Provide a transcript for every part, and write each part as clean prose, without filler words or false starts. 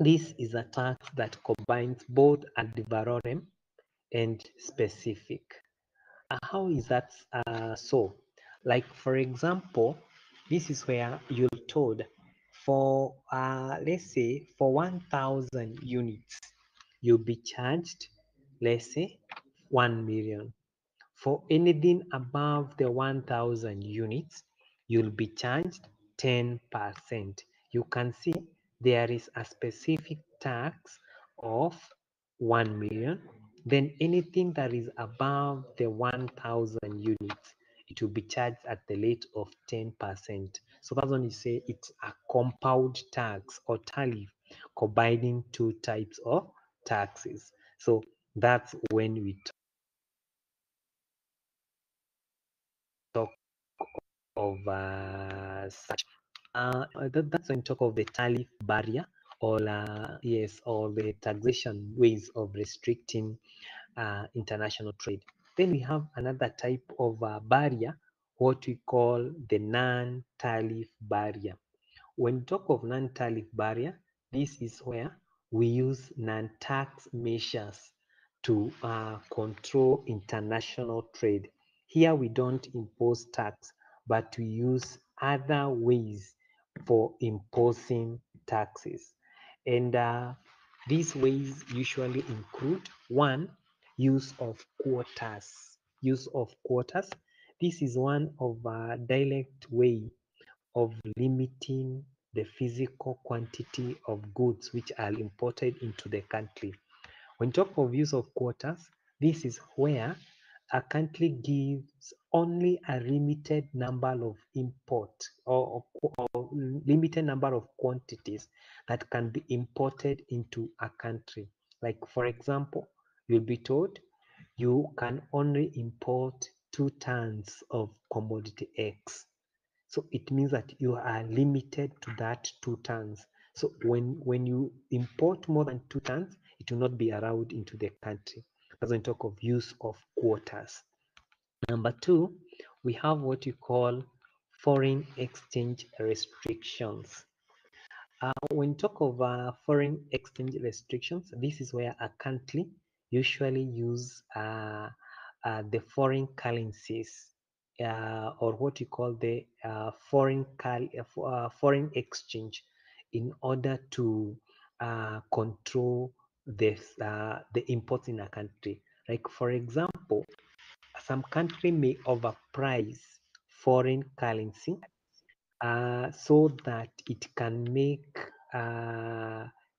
This is a tax that combines both ad valorem and specific. How is that so? Like, for example, this is where you're told for, let's say, for 1,000 units, you'll be charged, let's say, 1 million. For anything above the 1,000 units, you'll be charged 10%. You can see there is a specific tax of 1 million. Then anything that is above the 1,000 units, it will be charged at the rate of 10%. So that's when you say it's a compound tax or tariff combining two types of taxes. So that's when we talk of such. That's when we talk of the tariff barrier, or yes, or the taxation ways of restricting international trade. Then we have another type of barrier, what we call the non-tariff barrier. When we talk of non-tariff barrier, this is where we use non-tax measures to control international trade. Here we don't impose tax, but we use other ways for imposing taxes. And these ways usually include one, use of quotas. Use of quotas. This is one of a direct way of limiting the physical quantity of goods which are imported into the country. When talk of use of quotas, this is where a country gives only a limited number of import or limited number of quantities that can be imported into a country. Like, for example, you'll be told you can only import 2 tons of commodity X. So it means that you are limited to that 2 tons. So when you import more than 2 tons, it will not be allowed into the country. That's when we talk of use of quotas. Number two, we have what you call foreign exchange restrictions. When you talk of foreign exchange restrictions, this is where a country usually use the foreign currencies, or what you call the foreign exchange, in order to control the imports in a country. Like, for example, some country may overprice foreign currency so that it can make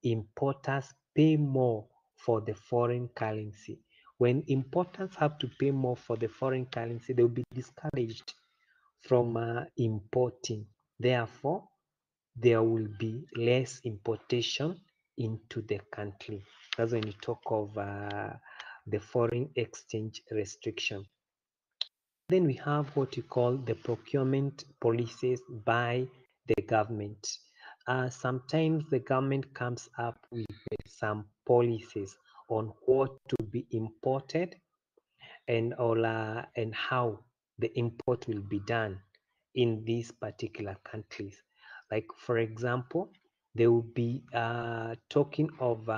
importers pay more for the foreign currency. When importers have to pay more for the foreign currency, they will be discouraged from importing. Therefore, there will be less importation into the country. That's when you talk of the foreign exchange restriction. Then we have what we call the procurement policies by the government. Sometimes the government comes up with some policies on what to be imported and how the import will be done in these particular countries. Like, for example, they will be talking of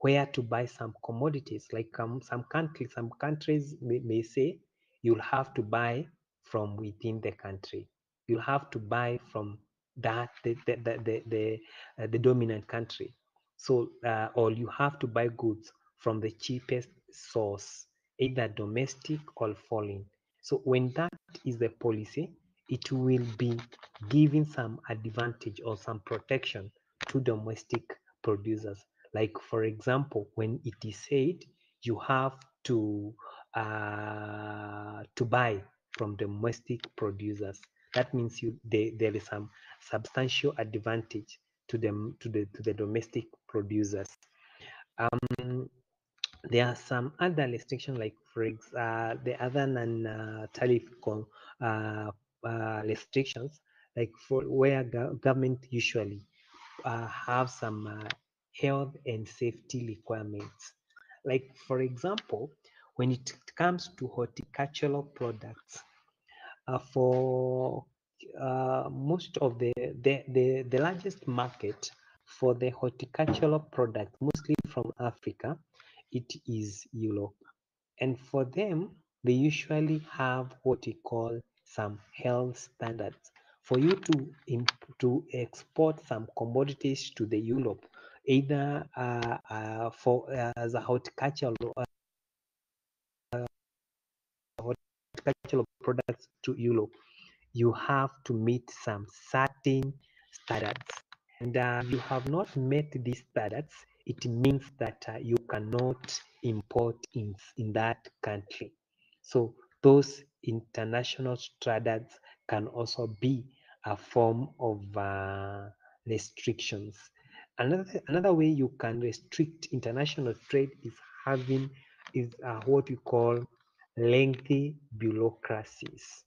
where to buy some commodities. Like, some countries may say you'll have to buy from within the country. You'll have to buy from the dominant country. So, or you have to buy goods from the cheapest source, either domestic or foreign. So when that is the policy, it will be giving some advantage or some protection to domestic producers. Like, for example, when it is said you have to buy from domestic producers, that means there is some substantial advantage to them to the domestic producers. There are some other restrictions, like the other non-tariff restrictions, like for where government usually have some health and safety requirements. Like, for example, when it comes to horticultural products, for most of the largest market For the horticultural products, mostly from Africa, it is Europe. And for them, they usually have what we call some health standards. For you to export some commodities to the Europe, either for as a horticultural products to Europe, you have to meet some certain standards. And you have not met these standards, it means that you cannot import in that country. So those international standards can also be a form of restrictions. Another way you can restrict international trade is having what we call lengthy bureaucracies.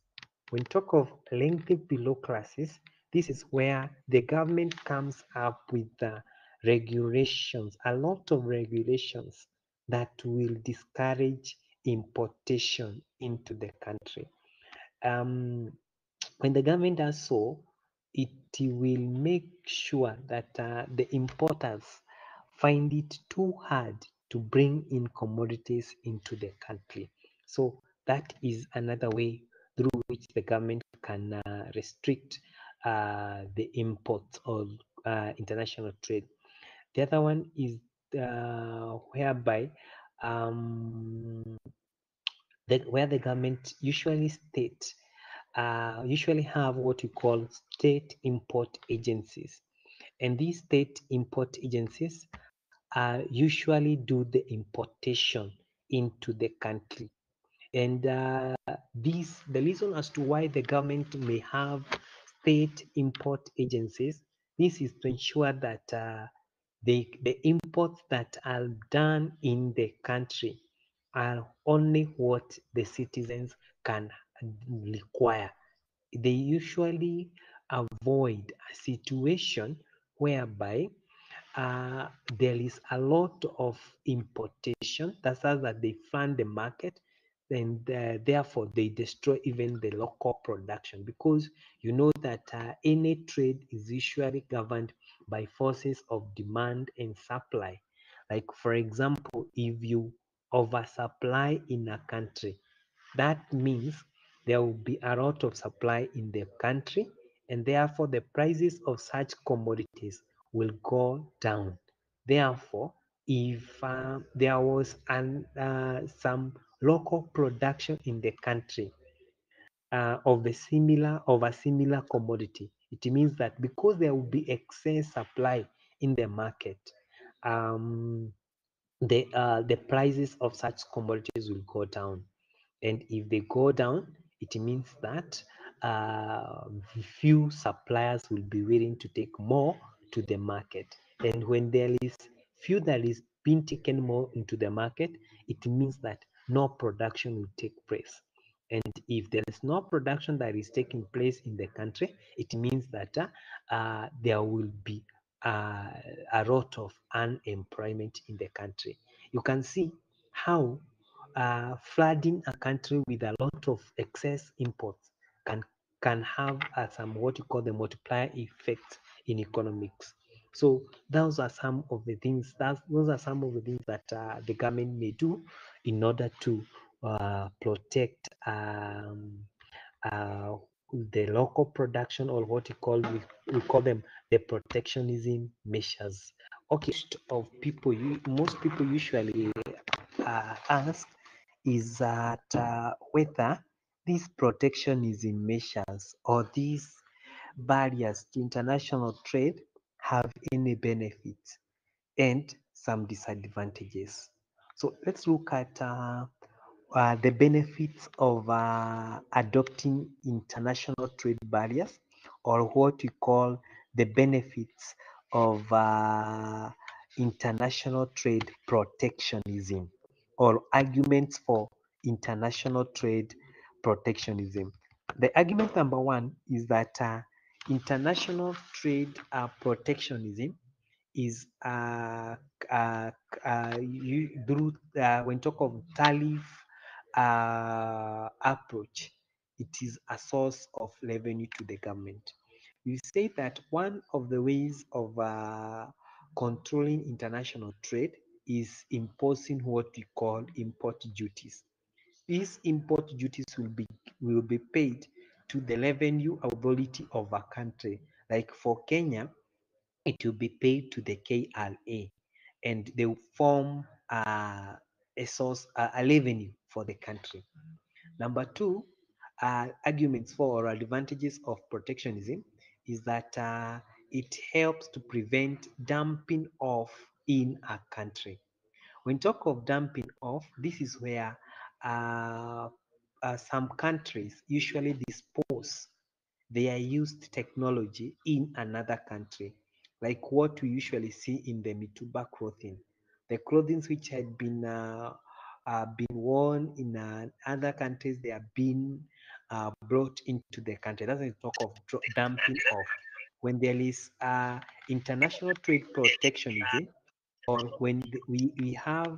When talk of lengthy bureaucracies, this is where the government comes up with regulations, a lot of regulations that will discourage importation into the country. Um, when the government does so, it will make sure that the importers find it too hard to bring in commodities into the country. So that is another way through which the government can restrict the imports of international trade. The other one is whereby where the government usually have what we call state import agencies. And these state import agencies usually do the importation into the country. And the reason as to why the government may have state import agencies, this is to ensure that the imports that are done in the country are only what the citizens can require. They usually avoid a situation whereby there is a lot of importation. That's how that they fund the market, and therefore they destroy even the local production, because you know that any trade is usually governed by forces of demand and supply. Like, for example, if you oversupply in a country, that means there will be a lot of supply in the country, and therefore the prices of such commodities will go down. Therefore, if there was some local production in the country of a similar commodity, it means that because there will be excess supply in the market, um, the prices of such commodities will go down. And if they go down, it means that few suppliers will be willing to take more to the market. And when there is few that is being taken more into the market, it means that no production will take place. And if there is no production that is taking place in the country, it means that there will be a lot of unemployment in the country. You can see how flooding a country with a lot of excess imports can have some what you call the multiplier effect in economics. So those are some of the things that the government may do in order to protect uh, the local production, or what we call them the protectionism measures. Okay, most people usually ask is that whether these protectionism measures or these barriers to international trade have any benefits and some disadvantages. So let's look at the benefits of adopting international trade barriers, or what we call the benefits of international trade protectionism, or arguments for international trade protectionism. The argument number one is that international trade protectionism is through when talk of tariff approach, it is a source of revenue to the government. we say that one of the ways of controlling international trade is imposing what we call import duties. These import duties will be paid to the revenue authority of a country. Like for Kenya, it will be paid to the KRA, and they will form a source, a revenue for the country. Number two, arguments for or advantages of protectionism is that it helps to prevent dumping off in a country. When talk of dumping off, this is where uh, some countries usually dispose their used technology in another country, like what we usually see in the Mituba clothing. The clothing which had been worn in other countries, they are being brought into the country. That's when we talk of dumping off. When there is international trade protectionism, or when we have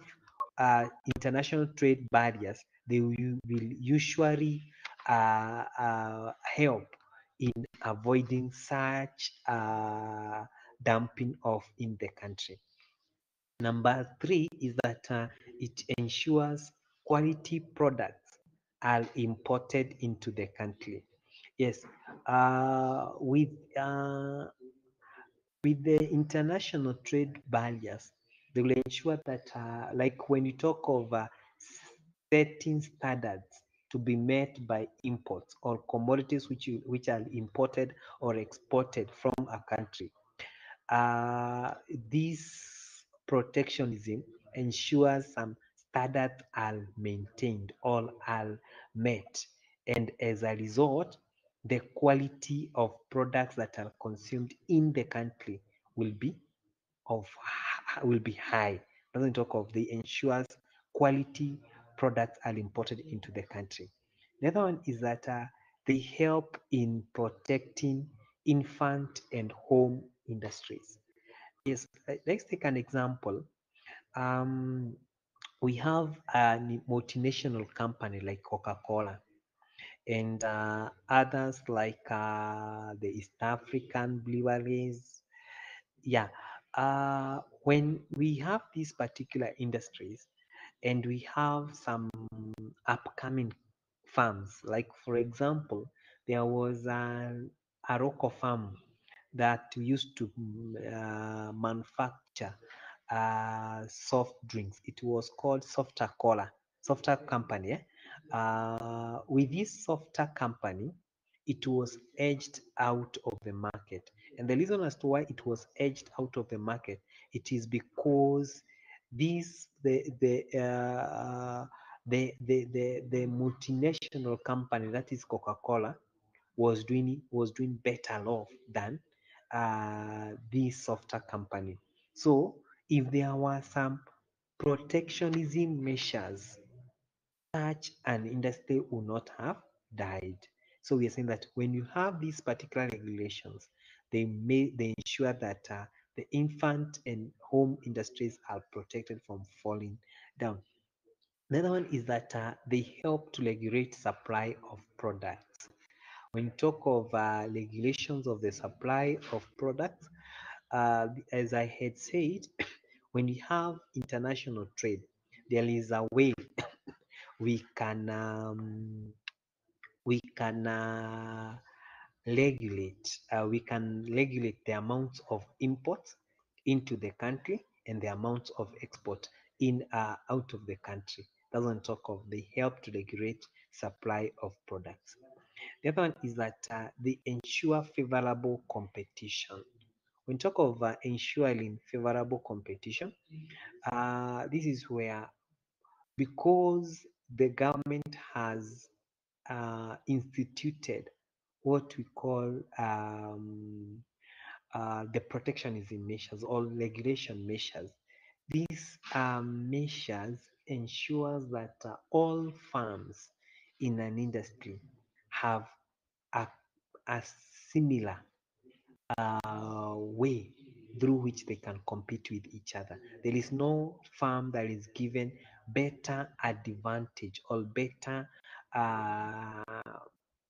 international trade barriers, they will usually help in avoiding such dumping off in the country. Number three is that it ensures quality products are imported into the country. Yes, with the international trade barriers, they will ensure that, like when you talk of setting standards to be met by imports or commodities which are imported or exported from a country, uh, this protectionism ensures some standards are maintained or are met, and as a result, the quality of products that are consumed in the country will be of will be high. Doesn't talk of the ensures quality products are imported into the country. The other one is that they help in protecting infant and home industries. Yes, let's take an example. Um, we have a multinational company like Coca-Cola and others like the East African breweries. Yeah, when we have these particular industries and we have some upcoming farms, like for example, there was a Rocco farm that used to manufacture soft drinks. It was called Softer Cola, Softer Company. With this Softer Company, it was edged out of the market. And the reason as to why it was edged out of the market, it is because this the multinational company that is Coca-Cola was doing better off than this Softer company. So if there were some protectionism measures, such an industry would not have died. So we are saying that when you have these particular regulations, they ensure that the infant and home industries are protected from falling down. Another one is that they help to regulate supply of products. When you talk of regulations of the supply of products, as I had said, when we have international trade, there is a way we can we can regulate the amounts of imports into the country and the amounts of export in out of the country. Doesn't talk of they help to regulate supply of products. The other one is that they ensure favorable competition. When talk of ensuring favorable competition, this is where, because the government has instituted what we call the protectionism measures or regulation measures. These measures ensures that all firms in an industry have a, a similar way through which they can compete with each other. There is no firm that is given better advantage or better uh,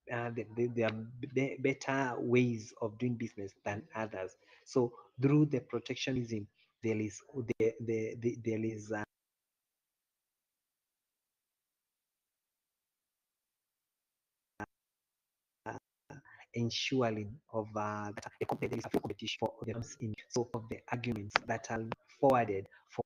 there are better ways of doing business than others. So through the protectionism, there is there is ensuring of that there is a free competition for the in so of the arguments that are forwarded for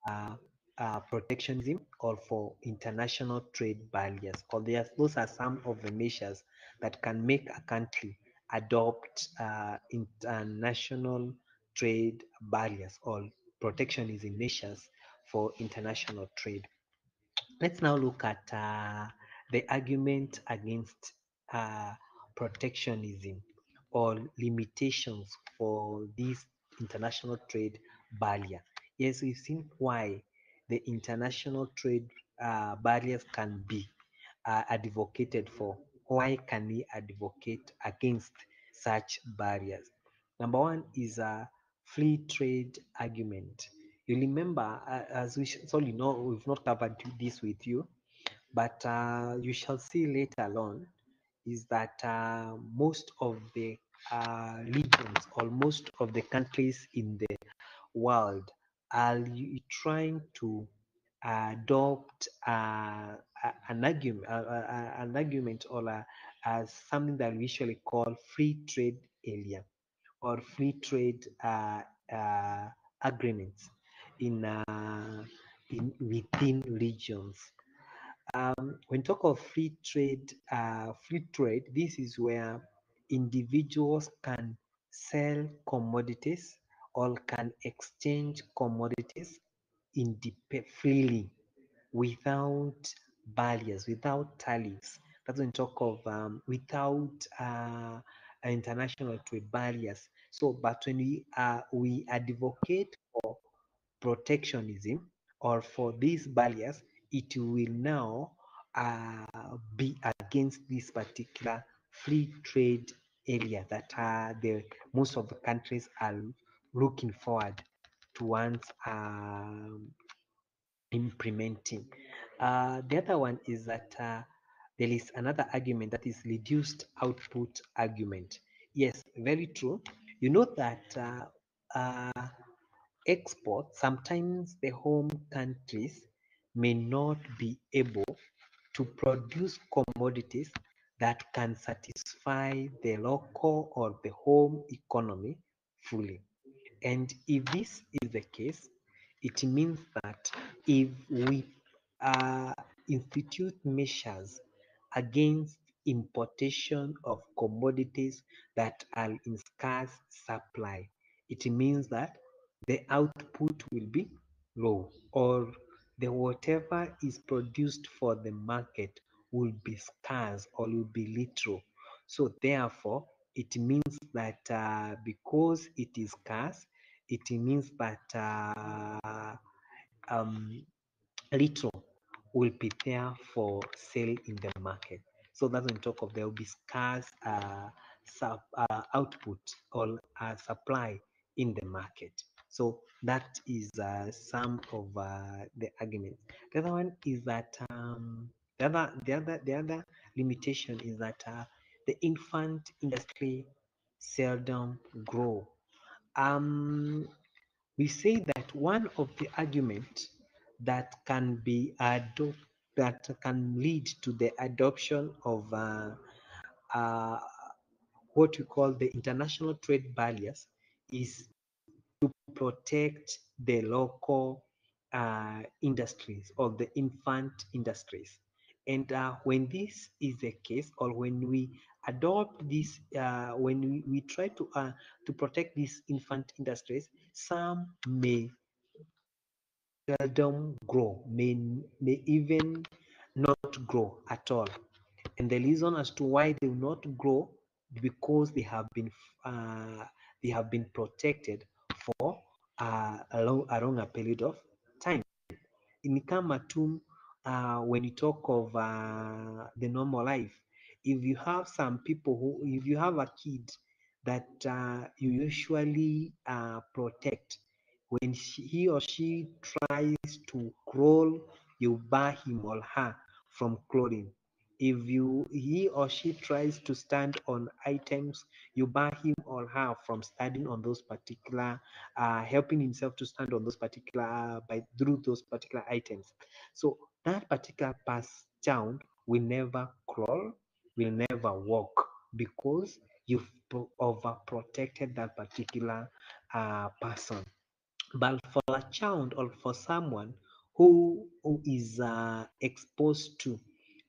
uh, protectionism or for international trade barriers. Or those are some of the measures that can make a country adopt international trade barriers or protectionism measures for international trade. Let's now look at the argument against uh, protectionism or limitations for this international trade barrier. Yes, we've seen why the international trade barriers can be advocated for. Why can we advocate against such barriers? Number one is a free trade argument. You remember, as we sorry, no, we've not covered this with you, but you shall see later on is that most of the regions or most of the countries in the world are trying to adopt an argument or something that we usually call free trade area or free trade uh, agreements in within regions. When talk of free trade, this is where individuals can sell commodities or can exchange commodities freely without barriers, without tariffs. That's when talk of without international trade barriers. So, but when we advocate for protectionism or for these barriers, it will now be against this particular free trade area that the most of the countries are looking forward towards implementing. The other one is that there is another argument that is reduced output argument. Yes, very true. You know that export, sometimes the home countries may not be able to produce commodities that can satisfy the local or the home economy fully. And if this is the case, it means that if we uh, institute measures against importation of commodities that are in scarce supply, it means that the output will be low or the whatever is produced for the market will be scarce or will be little. So therefore, it means that because it is scarce, it means that um, little will be there for sale in the market. So that's when talk of there will be scarce output or supply in the market. So that is some of the arguments. The other one is that the other limitation is that the infant industry seldom grow. Um, we say that one of the arguments that can be that can lead to the adoption of uh, what we call the international trade barriers is to protect the local industries or the infant industries. And when this is the case, or when we adopt this, when we try to protect these infant industries, some may seldom grow, may even not grow at all. And the reason as to why they will not grow because uh, they have been protected for a longer period of time. Ni kama tu when you talk of the normal life, if you have some people if you have a kid that you usually protect, when he or she tries to crawl, you bar him or her from crawling. If he or she tries to stand on items, you bar him or her from standing on those particular, helping himself to stand on those particular, by through those particular items. So that particular person will never crawl, will never walk, because you've overprotected that particular person. But for a child or for someone who is exposed to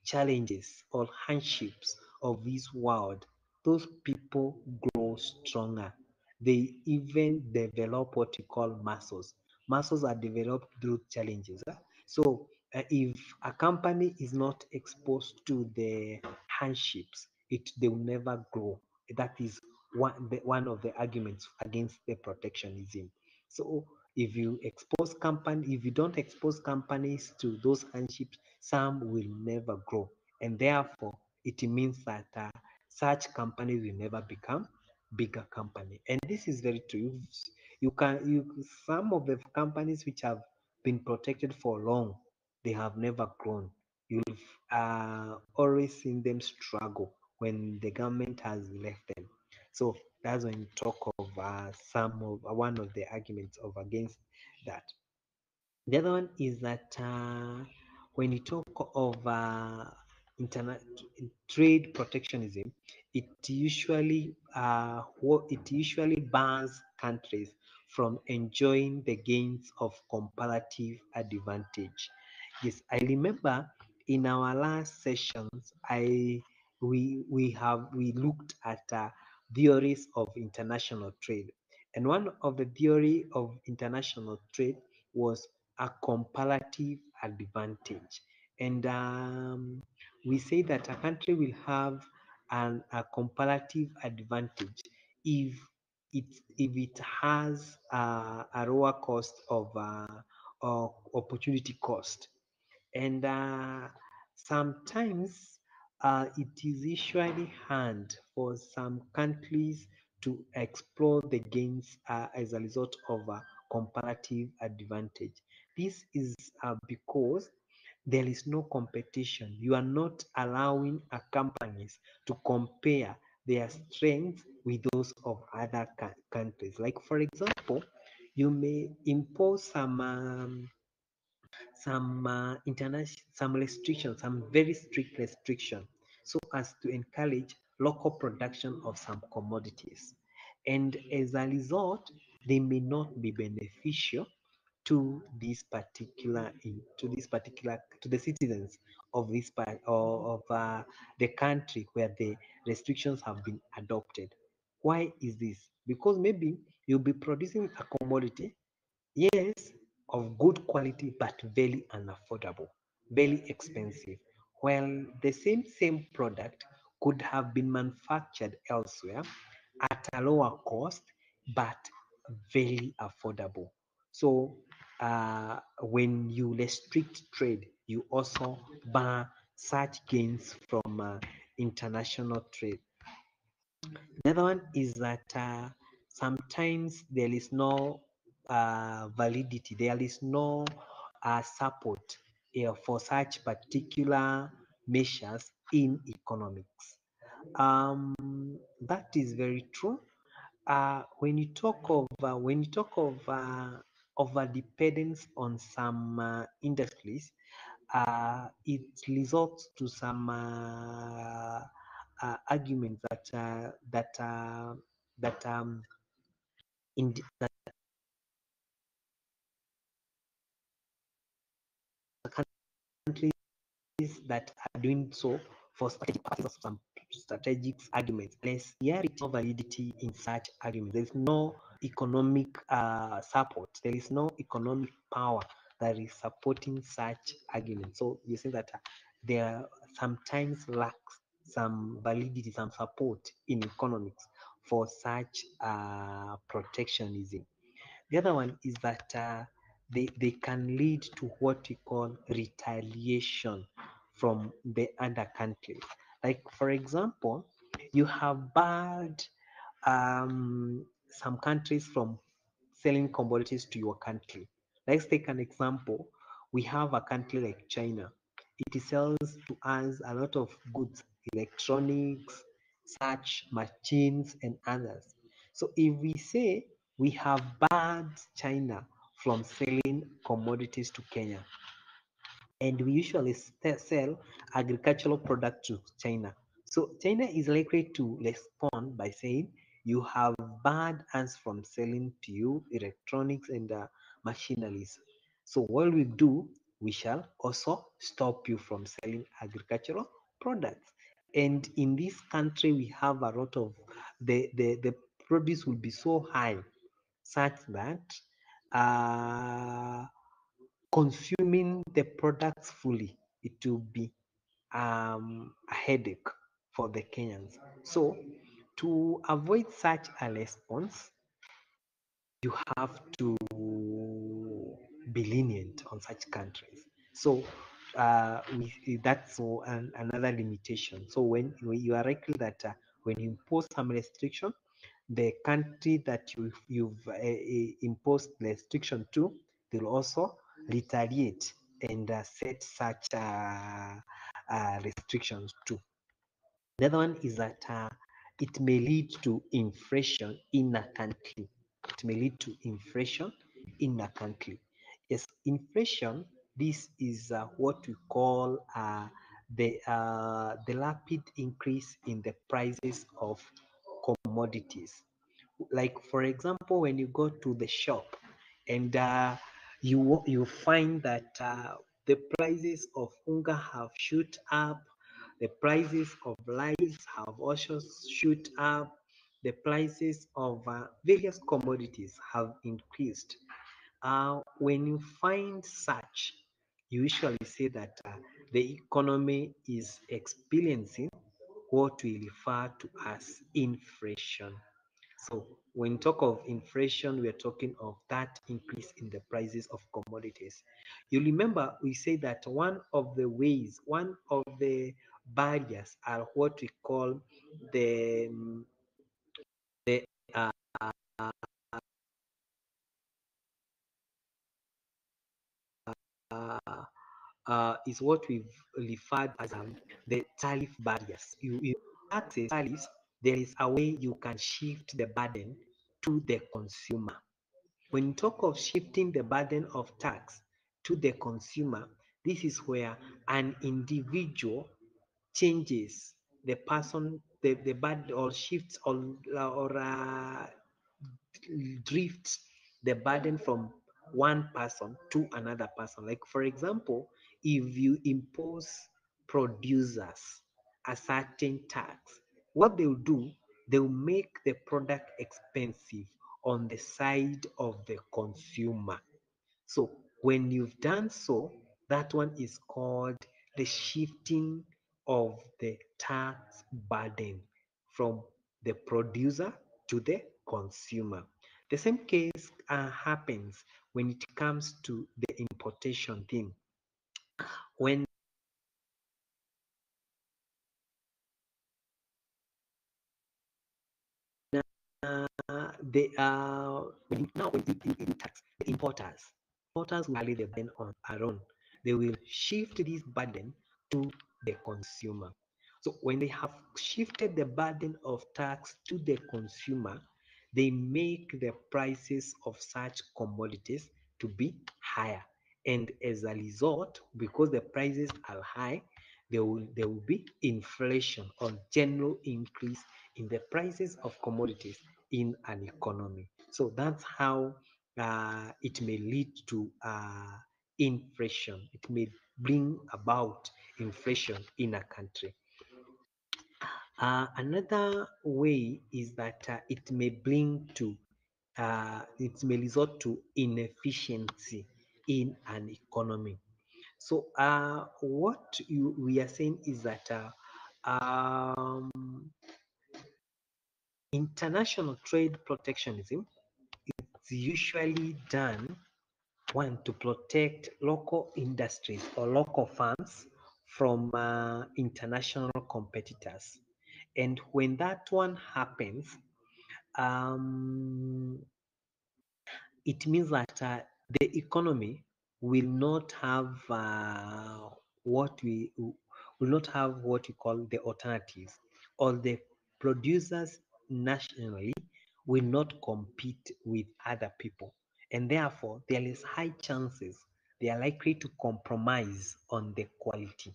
challenges or hardships of this world, those people grow stronger. They even develop what you call muscles. Muscles are developed through challenges. So if a company is not exposed to the hardships, they will never grow. That is one of the arguments against the protectionism. So if you don't expose companies to those hardships, some will never grow, and therefore it means that such companies will never become bigger company. And this is very true. Some of the companies which have been protected for long, they have never grown. You've always seen them struggle when the government has left them. So that's when you talk of one of the arguments of against that. The other one is that when you talk of internet trade protectionism, it usually bans countries from enjoying the gains of comparative advantage. Yes, I remember in our last sessions, we looked at theories of international trade, and one of the theory of international trade was a comparative advantage. And we say that a country will have a comparative advantage if it has a lower cost of opportunity cost. And sometimes it is usually hard for some countries to explore the gains as a result of a comparative advantage. This is because there is no competition. You are not allowing companies to compare their strengths with those of other countries. Like, for example, you may impose some restrictions, some very strict restrictions, so as to encourage local production of some commodities. And as a result, they may not be beneficial to to the citizens of this part or of the country where the restrictions have been adopted. Why is this? Because maybe you'll be producing a commodity, yes, of good quality, but very unaffordable, very expensive. While the same product could have been manufactured elsewhere at a lower cost, but very affordable. So when you restrict trade, you also bar such gains from international trade. The other one is that sometimes there is no validity, there is no support for such particular measures in economics. That is very true. When you talk of over dependence on some industries, it results to some arguments that that countries that are doing so for strategic purposes, some strategic arguments. There's no validity in such arguments. There's no economic support. There is no economic power that is supporting such arguments. So you see that there sometimes lacks some validity, some support in economics for such protectionism. The other one is that they can lead to what we call retaliation from the other countries. Like, for example, you have barred some countries from selling commodities to your country. Let's take an example. We have a country like China. it sells to us a lot of goods, electronics, such machines, and others. So if we say we have banned China from selling commodities to Kenya, and we usually sell agricultural products to China. So China is likely to respond by saying, you have banned us from selling to you electronics and machineries. So what we do, we shall also stop you from selling agricultural products. And in this country, we have a lot of the produce will be so high such that consuming the products fully, it will be a headache for the Kenyans. So to avoid such a response, you have to be lenient on such countries. So that's another limitation. So when you are likely that when you impose some restriction, the country that you've imposed restriction to, they'll also retaliate and set such restrictions too. The other one is that it may lead to inflation in a country. It may lead to inflation in a country. Yes, inflation. This is what we call the rapid increase in the prices of commodities. Like for example, when you go to the shop and you find that the prices of unga have shoot up, the prices of rice have also shoot up, the prices of various commodities have increased. When you find such, you usually say that the economy is experiencing what we refer to as inflation. So when we talk of inflation, we are talking of that increase in the prices of commodities. You remember we say that one of the ways, one of the barriers are what we call the the uh, is what we've referred as the tariff barriers. You taxes tariffs, there is a way you can shift the burden to the consumer. When you talk of shifting the burden of tax to the consumer, this is where an individual changes the person, the burden, or shifts or drifts the burden from one person to another person. Like, for example, if you impose producers a certain tax, what they'll do, they'll make the product expensive on the side of the consumer. So when you've done so, that one is called the shifting of the tax burden from the producer to the consumer. The same case happens when it comes to the importation thing. When they are now when the tax, the importers will carry the burden on their own. They will shift this burden to the consumer. So when they have shifted the burden of tax to the consumer, they make the prices of such commodities to be higher. And as a result, because the prices are high, there will be inflation or general increase in the prices of commodities in an economy. So that's how it may lead to inflation. It may bring about inflation in a country. Another way is that it may result to inefficiency in an economy. So what we are saying is that international trade protectionism is usually done, one, to protect local industries or local firms from international competitors. And when that one happens, um, it means that the economy will not have what we will not have what we call the alternatives, or the producers nationally will not compete with other people, and therefore there is high chances they are likely to compromise on the quality.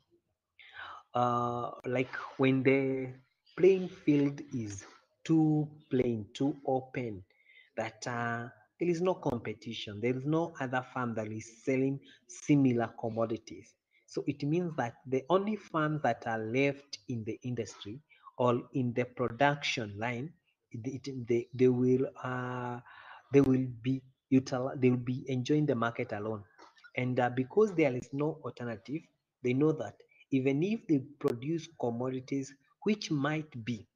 Like when the playing field is too plain, too open, that there is no competition, there is no other farm that is selling similar commodities. So it means that the only farms that are left in the industry or in the production line, they will be they will be enjoying the market alone. And because there is no alternative, they know that even if they produce commodities which might be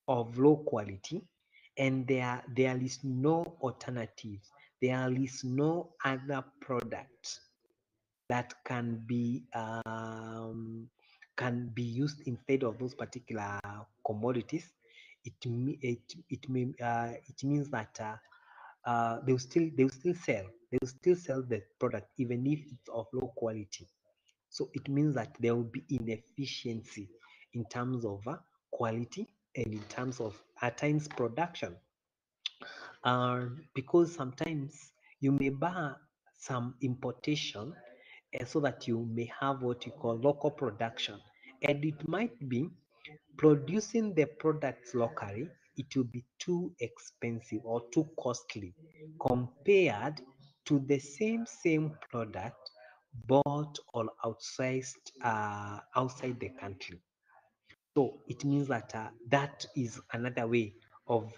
of low quality, and there is no alternatives, there is no other product that can be used instead of those particular commodities. It means that they will still sell the product even if it's of low quality. So it means that there will be inefficiency in terms of quality and in terms of at times production. Because sometimes you may buy some importation so that you may have what you call local production, and it might be producing the products locally, it will be too expensive or too costly compared to the same product bought or outside the country. So it means that that is another way of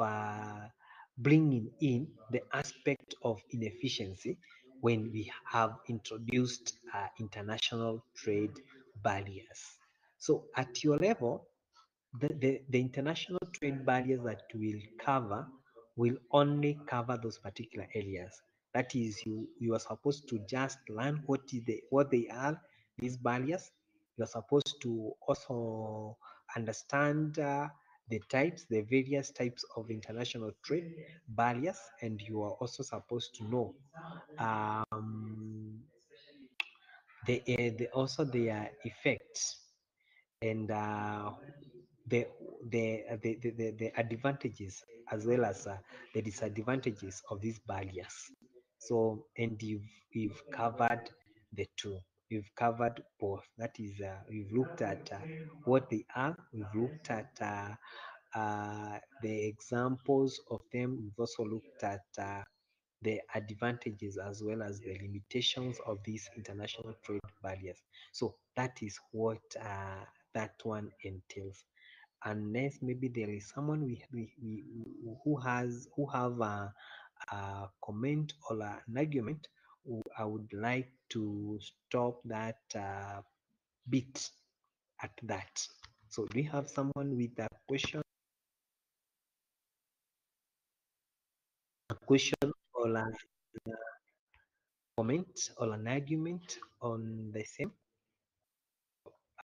bringing in the aspect of inefficiency when we have introduced international trade barriers. So at your level, the international trade barriers that will cover will only cover those particular areas. That is, you are supposed to just learn what they are, these barriers. You are supposed to also understand the various types of international trade barriers, and you are also supposed to know um, also their effects, and the, the advantages as well as the disadvantages of these barriers. So, and you've covered the two. You've covered both. That is, we've looked at what they are. We've looked at the examples of them. We've also looked at the advantages as well as the limitations of these international trade barriers. So that is what that one entails. Unless maybe there is someone who have a comment or an argument, I would like to stop that bit at that. So do we have someone with a question or a comment or an argument on the same?